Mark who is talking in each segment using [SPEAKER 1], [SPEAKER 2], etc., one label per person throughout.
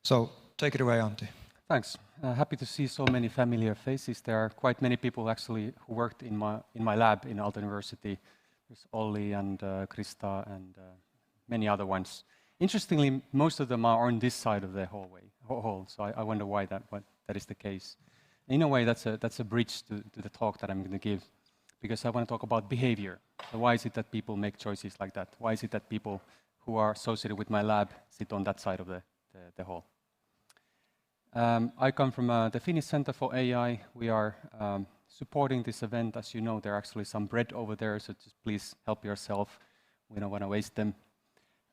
[SPEAKER 1] So take it away, Antti.
[SPEAKER 2] Thanks. Happy to see so many familiar faces. There are quite many people actually who worked in my lab in Aalto University. There's Olli and Krista and many other ones. Interestingly, most of them are on this side of the hall. So I wonder why that is the case. In a way, that's a bridge to the talk that I'm going to give, because I want to talk about behavior. So why is it that people make choices like that? Why is it that people who are associated with my lab sit on that side of the hall? I come from the Finnish Center for AI. We are supporting this event. As you know, there are actually some bread over there, so just please help yourself. We don't want to waste them.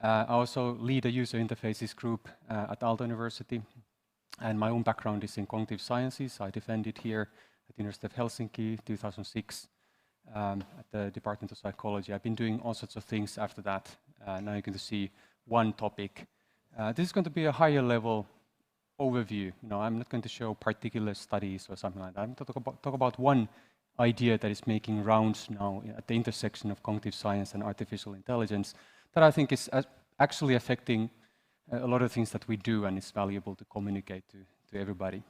[SPEAKER 2] I also lead a user interfaces group at Aalto University, and my own background is in cognitive sciences. I defended here at the University of Helsinki 2006 at the Department of Psychology. I've been doing all sorts of things after that. Now you're going to see one topic. This is going to be a higher level overview. I'm not going to show particular studies or something like that. I'm going to talk about one idea that is making rounds now at the intersection of cognitive science and artificial intelligence that I think is actually affecting a lot of things that we do, and it's valuable to communicate to everybody.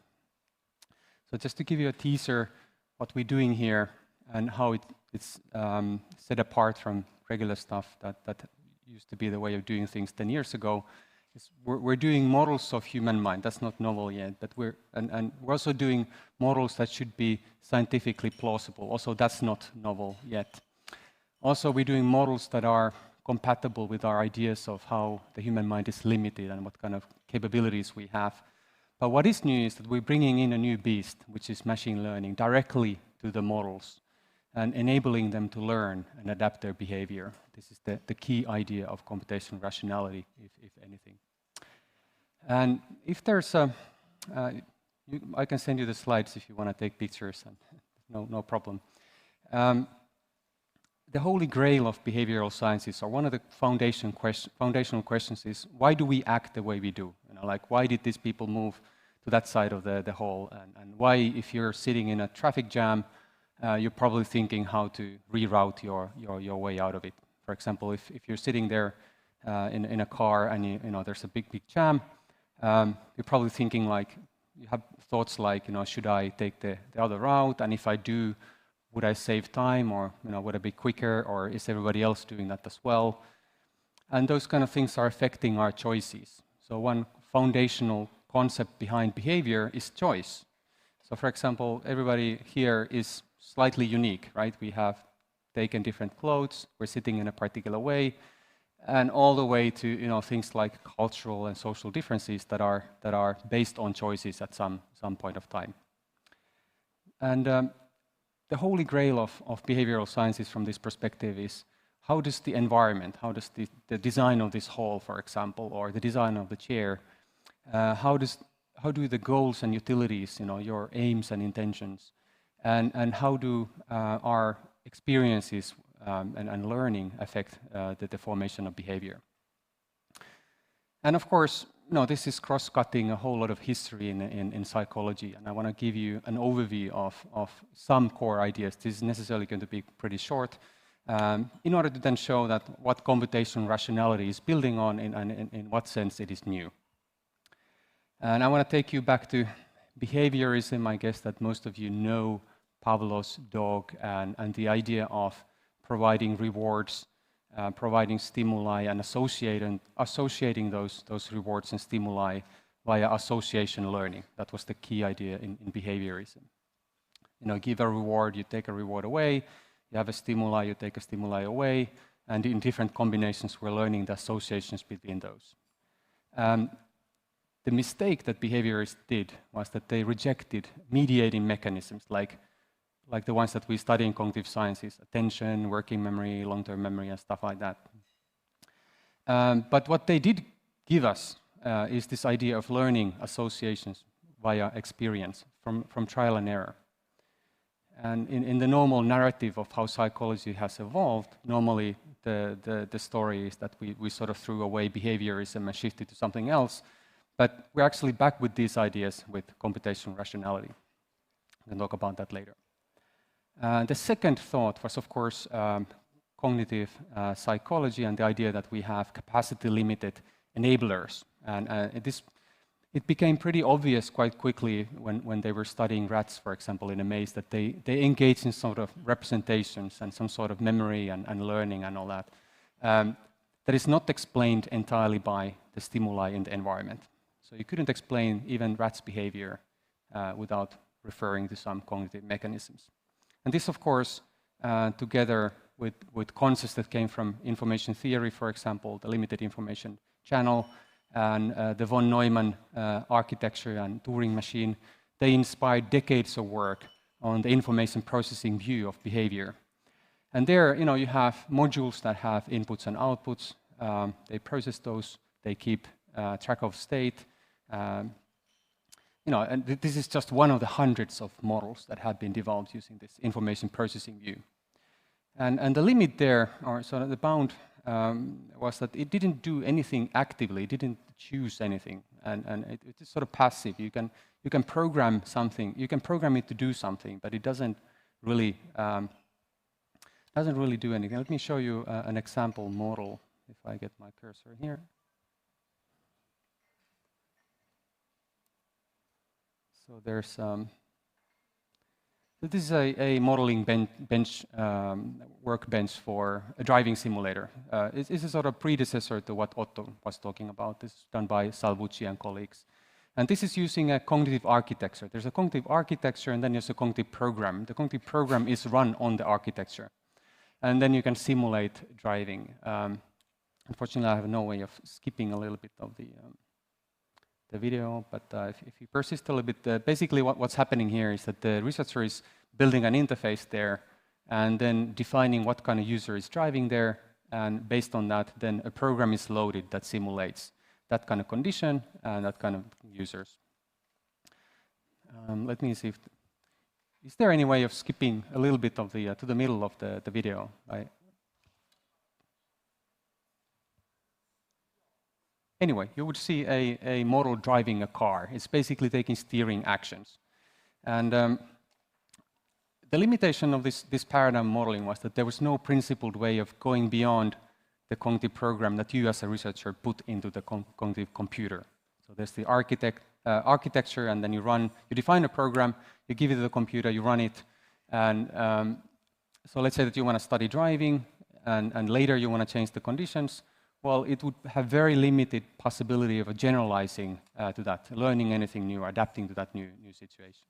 [SPEAKER 2] So just to give you a teaser, what we're doing here and how it's set apart from regular stuff that used to be the way of doing things 10 years ago. We're doing models of human mind. That's not novel yet, but we're also doing models that should be scientifically plausible. Also, that's not novel yet. Also, we're doing models that are compatible with our ideas of how the human mind is limited and what kind of capabilities we have. But what is new is that we're bringing in a new beast, which is machine learning, directly to the models and enabling them to learn and adapt their behavior. This is the key idea of computational rationality, if anything. And if there's I can send you the slides if you want to take pictures, and no problem. The Holy Grail of behavioral sciences, or one of the foundational questions is, why do we act the way we do? Like, why did these people move to that side of the hall? And why, if you're sitting in a traffic jam, you're probably thinking how to reroute your way out of it. For example, if you're sitting there in a car and there's a big jam, you're probably thinking like, you have thoughts like, should I take the other route? And if I do, would I save time, or would I be quicker, or is everybody else doing that as well? And those kind of things are affecting our choices. So one foundational concept behind behavior is choice. So for example, everybody here is slightly unique, right? We have taken different clothes, we're sitting in a particular way, and all the way to things like cultural and social differences that are based on choices at some point of time. And the Holy Grail of behavioral sciences from this perspective is, how does the environment, how does the design of this hall, for example, or the design of the chair, how do the goals and utilities, your aims and intentions, and how do our experiences and learning affect the formation of behavior? And of course, this is cross-cutting a whole lot of history in psychology, and I want to give you an overview of some core ideas. This is necessarily going to be pretty short, in order to then show that what computational rationality is building on and in what sense it is new. And I want to take you back to behaviorism. I guess that most of you know Pavlov's dog and the idea of providing rewards, providing stimuli, and associating those rewards and stimuli via association learning. That was the key idea in behaviorism. Give a reward, you take a reward away. You have a stimuli, you take a stimuli away. And in different combinations, we're learning the associations between those. The mistake that behaviorists did was that they rejected mediating mechanisms like the ones that we study in cognitive sciences: attention, working memory, long-term memory, and stuff like that. But what they did give us is this idea of learning associations via experience from trial and error. And in the normal narrative of how psychology has evolved, normally the story is that we sort of threw away behaviorism and shifted to something else. But we're actually back with these ideas with computational rationality. We can talk about that later. The second thought was, of course, cognitive psychology and the idea that we have capacity-limited enablers. And this it became pretty obvious quite quickly when they were studying rats, for example, in a maze, that they engage in sort of representations and some sort of memory and learning and all that. That is not explained entirely by the stimuli in the environment. So you couldn't explain even rats' behavior without referring to some cognitive mechanisms. And this, of course, together with concepts that came from information theory, for example, the limited information channel, and the von Neumann architecture and Turing machine, they inspired decades of work on the information processing view of behavior. And there, you have modules that have inputs and outputs. They process those. They keep track of state. And this is just one of the hundreds of models that have been developed using this information processing view. And the limit there, or sort of the bound, was that it didn't do anything actively. It didn't choose anything, and it is sort of passive. You can program something. You can program it to do something, but it doesn't really do anything. Let me show you an example model. If I get my cursor here. So there's this is a modeling workbench for a driving simulator. It's a sort of predecessor to what Otto was talking about. This is done by Salvucci and colleagues. And this is using a cognitive architecture. There's a cognitive architecture, and then there's a cognitive program. The cognitive program is run on the architecture. And then you can simulate driving. Unfortunately, I have no way of skipping a little bit of the video, but if you persist a little bit, basically what's happening here is that the researcher is building an interface there and then defining what kind of user is driving there, and based on that, then a program is loaded that simulates that kind of condition and that kind of users. Let me see if... Is there any way of skipping a little bit of the to the middle of the video? Anyway, you would see a model driving a car. It's basically taking steering actions. And the limitation of this paradigm modeling was that there was no principled way of going beyond the cognitive program that you as a researcher put into the cognitive computer. So there's the architecture, and then you define a program, you give it to the computer, you run it. And so let's say that you want to study driving, and later you want to change the conditions. Well, it would have very limited possibility of generalizing to that, learning anything new, adapting to that new situation.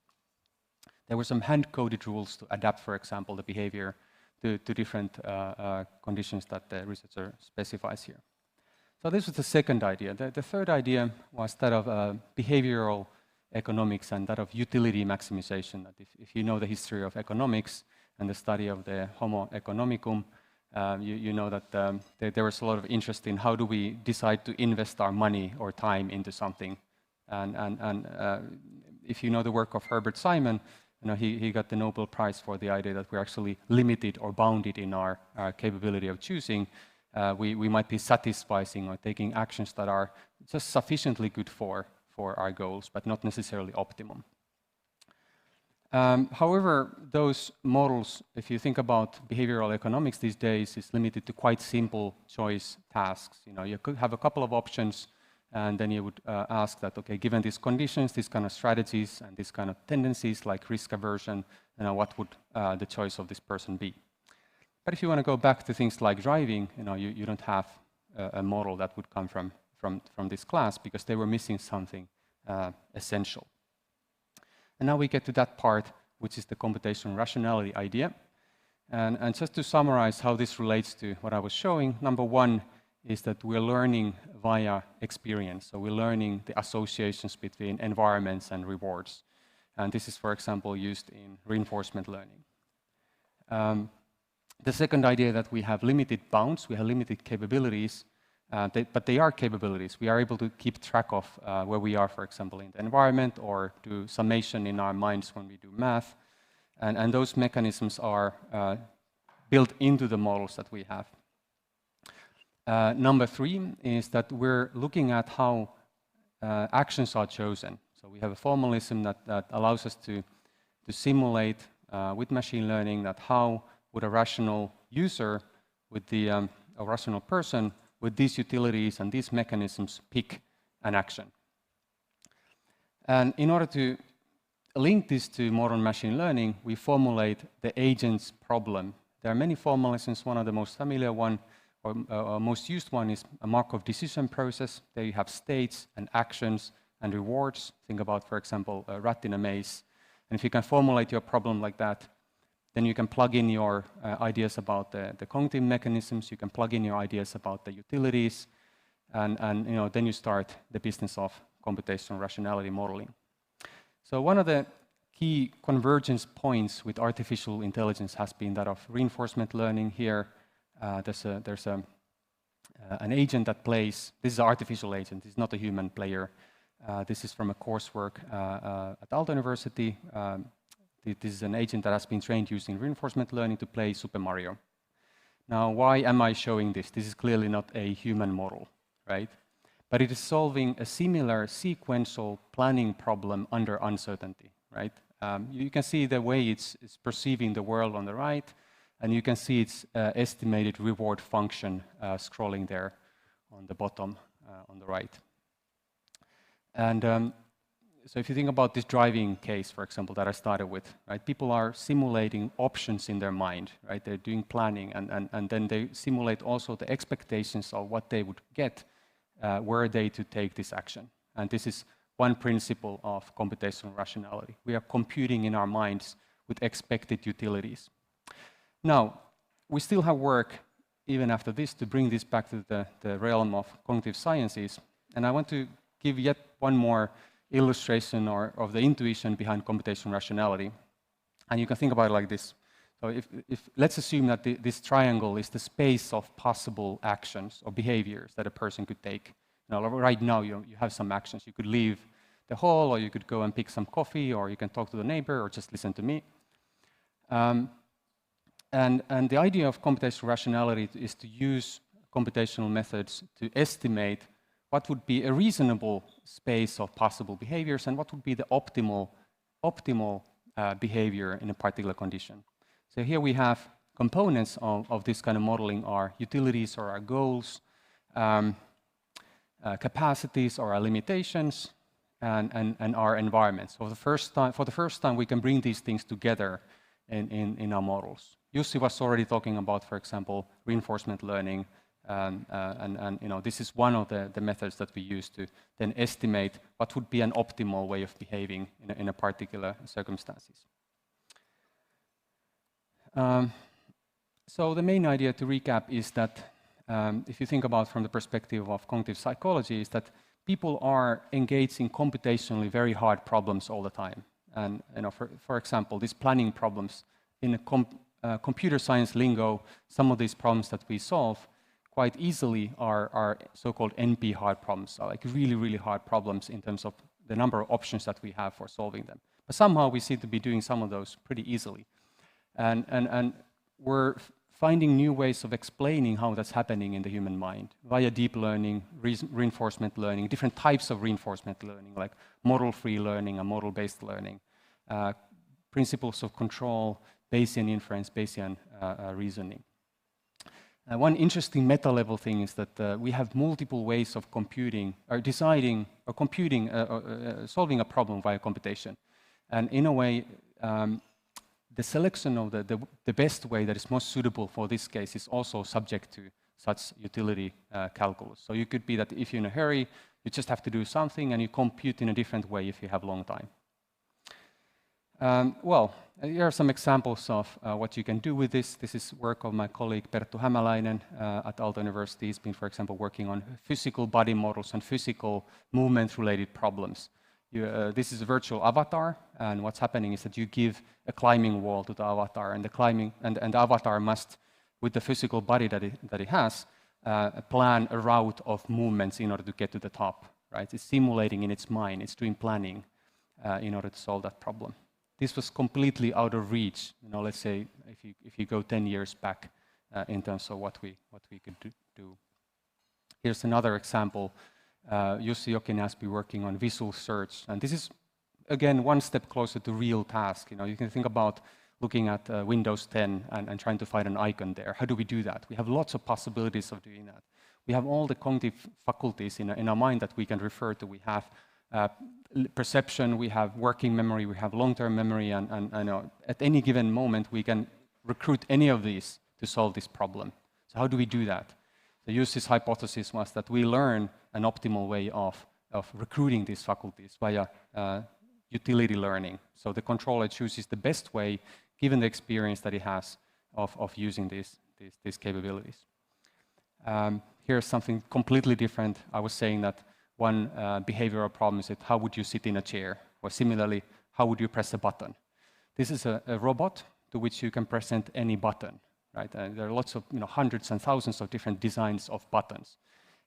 [SPEAKER 2] There were some hand-coded rules to adapt, for example, the behavior to different conditions that the researcher specifies here. So this was the second idea. The third idea was that of behavioral economics and that of utility maximization. That if you know the history of economics and the study of the Homo economicum, you know that there was a lot of interest in how do we decide to invest our money or time into something. And if you know the work of Herbert Simon, he got the Nobel Prize for the idea that we're actually limited or bounded in our capability of choosing. We might be satisficing or taking actions that are just sufficiently good for our goals, but not necessarily optimum. However, those models, if you think about behavioral economics these days, is limited to quite simple choice tasks. You could have a couple of options, and then you would ask that, okay, given these conditions, these kind of strategies, and these kind of tendencies like risk aversion, what would the choice of this person be? But if you want to go back to things like driving, you don't have a model that would come from this class because they were missing something essential. And now we get to that part, which is the computational rationality idea. And just to summarize how this relates to what I was showing, number one is that we're learning via experience. So we're learning the associations between environments and rewards. And this is, for example, used in reinforcement learning. The second idea that we have limited bounds, we have limited capabilities, but they are capabilities. We are able to keep track of where we are, for example, in the environment, or do summation in our minds when we do math. And those mechanisms are built into the models that we have. Number three is that we're looking at how actions are chosen. So we have a formalism that allows us to simulate with machine learning that how would a rational user with a rational person with these utilities and these mechanisms pick an action. And in order to link this to modern machine learning, we formulate the agent's problem. There are many formulations. One of the most familiar one, or most used one, is a Markov decision process. There you have states and actions and rewards. Think about, for example, a rat in a maze. And if you can formulate your problem like that, then you can plug in your ideas about the cognitive mechanisms. You can plug in your ideas about the utilities, and then you start the business of computational rationality modeling. So one of the key convergence points with artificial intelligence has been that of reinforcement learning. Here, there's an agent that plays. This is an artificial agent. This is not a human player. This is from a coursework at Aalto University. This is an agent that has been trained using reinforcement learning to play Super Mario. Now, why am I showing this? This is clearly not a human model, right? But it is solving a similar sequential planning problem under uncertainty, right? You can see the way it's perceiving the world on the right, and you can see its estimated reward function scrolling there on the bottom on the right. And so if you think about this driving case, for example, that I started with, right? People are simulating options in their mind, right? They're doing planning, and then they simulate also the expectations of what they would get were they to take this action. And this is one principle of computational rationality. We are computing in our minds with expected utilities. Now, we still have work, even after this, to bring this back to the realm of cognitive sciences. And I want to give yet one more illustration of the intuition behind computational rationality. And you can think about it like this. So if let's assume that this triangle is the space of possible actions or behaviors that a person could take. Right now you have some actions. You could leave the hall, or you could go and pick some coffee, or you can talk to the neighbor, or just listen to me. And the idea of computational rationality is to use computational methods to estimate what would be a reasonable space of possible behaviors and what would be the optimal behavior in a particular condition. So here we have components of this kind of modeling are utilities or our goals, capacities or our limitations, and our environments. So for the first time, we can bring these things together in our models. Jussi was already talking about, for example, reinforcement learning, and this is one of the methods that we use to then estimate what would be an optimal way of behaving in a particular circumstances. So the main idea, to recap, is that if you think about from the perspective of cognitive psychology, is that people are engaged in computationally very hard problems all the time. And for example, these planning problems in a computer science lingo, some of these problems that we solve quite easily are so-called NP hard problems, so like really, really hard problems in terms of the number of options that we have for solving them. But somehow we seem to be doing some of those pretty easily. And we're finding new ways of explaining how that's happening in the human mind via deep learning, reinforcement learning, different types of reinforcement learning, like model-free learning and model-based learning, principles of control, Bayesian inference, Bayesian reasoning. One interesting meta-level thing is that we have multiple ways of computing, or deciding, or computing, solving a problem via computation. And in a way, the selection of the best way that is most suitable for this case is also subject to such utility calculus. So you could be that if you're in a hurry, you just have to do something and you compute in a different way if you have long time. Well, here are some examples of what you can do with this. This is work of my colleague Perttu Hämäläinen at Aalto University. He's been, for example, working on physical body models and physical movement-related problems. This is a virtual avatar, and what's happening is that you give a climbing wall to the avatar, and the avatar must, with the physical body that it has, plan a route of movements in order to get to the top. Right? It's simulating in its mind. It's doing planning in order to solve that problem. This was completely out of reach. Let's say if you go 10 years back in terms of what we could do. Here's another example. Jussi Jokinen has been working on visual search, and this is again one step closer to real task. You can think about looking at Windows 10 and trying to find an icon there. How do we do that? We have lots of possibilities of doing that. We have all the cognitive faculties in our mind that we can refer to. We have perception, we have working memory, we have long-term memory, and at any given moment we can recruit any of these to solve this problem. So how do we do that? The Jussi's hypothesis was that we learn an optimal way of recruiting these faculties via utility learning. So the controller chooses the best way, given the experience that it has of using these capabilities. Here's something completely different. I was saying that one behavioral problem is that how would you sit in a chair? Or similarly, how would you press a button? This is a robot to which you can present any button, right? There are lots of, hundreds and thousands of different designs of buttons.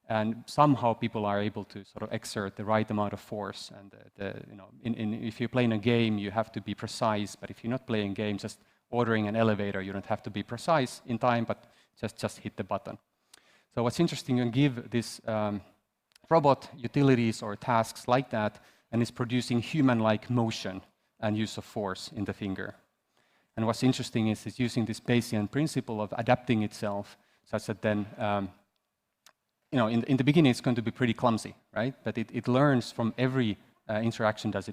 [SPEAKER 2] And somehow people are able to sort of exert the right amount of force. And if you're playing a game, you have to be precise. But if you're not playing games, just ordering an elevator, you don't have to be precise in time, but just hit the button. So what's interesting, you can give this robot utilities or tasks like that, and it's producing human-like motion and use of force in the finger. And what's interesting is it's using this Bayesian principle of adapting itself, such that then, in the beginning it's going to be pretty clumsy, right? But it learns from every interaction that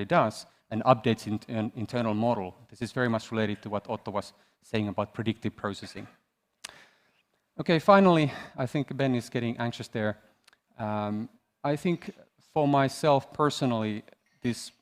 [SPEAKER 2] it does and updates an internal model. This is very much related to what Otto was saying about predictive processing. Okay, finally, I think Ben is getting anxious there. I think for myself personally, this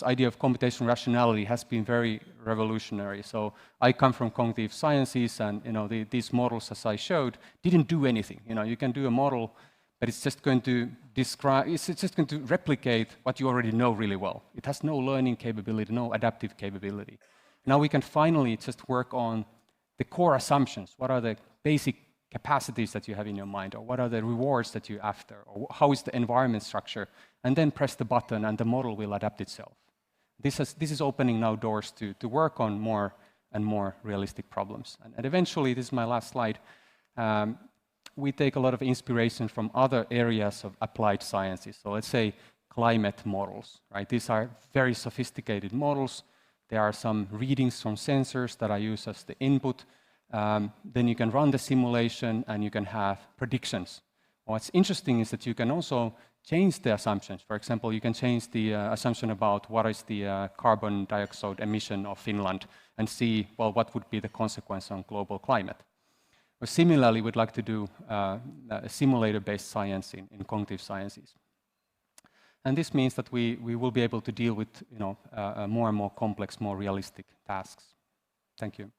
[SPEAKER 2] idea of computational rationality has been very revolutionary. So I come from cognitive sciences, and these models, as I showed, didn't do anything. You can do a model, but it's just going to replicate what you already know really well. It has no learning capability, no adaptive capability. Now we can finally just work on the core assumptions. What are the basic capacities that you have in your mind, or what are the rewards that you're after, or how is the environment structure, and then press the button and the model will adapt itself. This is opening now doors to work on more and more realistic problems. And eventually, this is my last slide, we take a lot of inspiration from other areas of applied sciences. So let's say climate models, right? These are very sophisticated models. There are some readings from sensors that I use as the input. Then you can run the simulation and you can have predictions. What's interesting is that you can also change the assumptions. For example, you can change the assumption about what is the carbon dioxide emission of Finland and see, well, what would be the consequence on global climate. Or similarly, we'd like to do a simulator-based science in cognitive sciences. And this means that we will be able to deal with more and more complex, more realistic tasks. Thank you.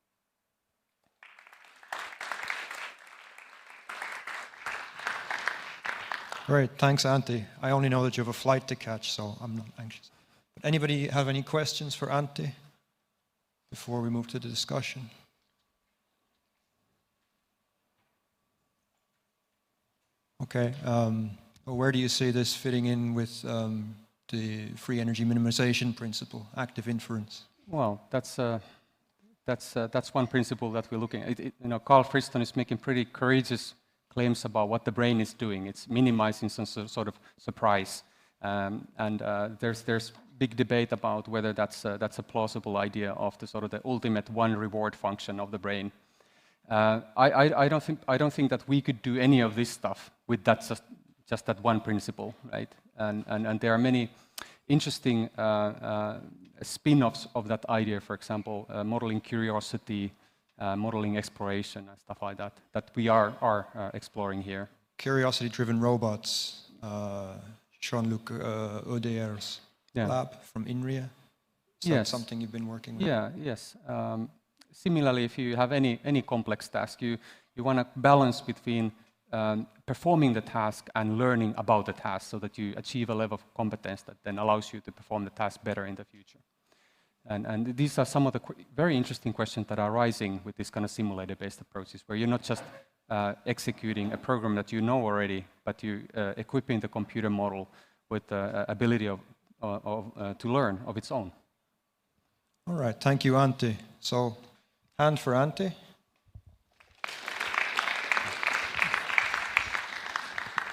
[SPEAKER 1] Great, thanks Antti. I only know that you have a flight to catch, so I'm not anxious. But anybody have any questions for Antti before we move to the discussion? Okay, where do you see this fitting in with the free energy minimization principle, active inference?
[SPEAKER 2] Well, that's one principle that we're looking at. Carl Friston is making pretty courageous claims about what the brain is doing. It's minimizing some sort of surprise, there's big debate about whether that's a plausible idea of the sort of the ultimate one reward function of the brain. I don't think that we could do any of this stuff with that just that one principle, right? And there are many interesting spin-offs of that idea. For example, modeling curiosity, modeling exploration and stuff like that, that we are exploring here.
[SPEAKER 1] Curiosity-driven robots, Jean-Luc Audeur's lab from INRIA. Is that something you've been working with?
[SPEAKER 2] Yeah, yes. Similarly, if you have any complex task, you want to balance between performing the task and learning about the task so that you achieve a level of competence that then allows you to perform the task better in the future. And these are some of the very interesting questions that are rising with this kind of simulator-based approaches, where you're not just executing a program that you know already, but you equipping the computer model with the ability to learn of its own.
[SPEAKER 1] All right, thank you, Antti. So, hand for Antti.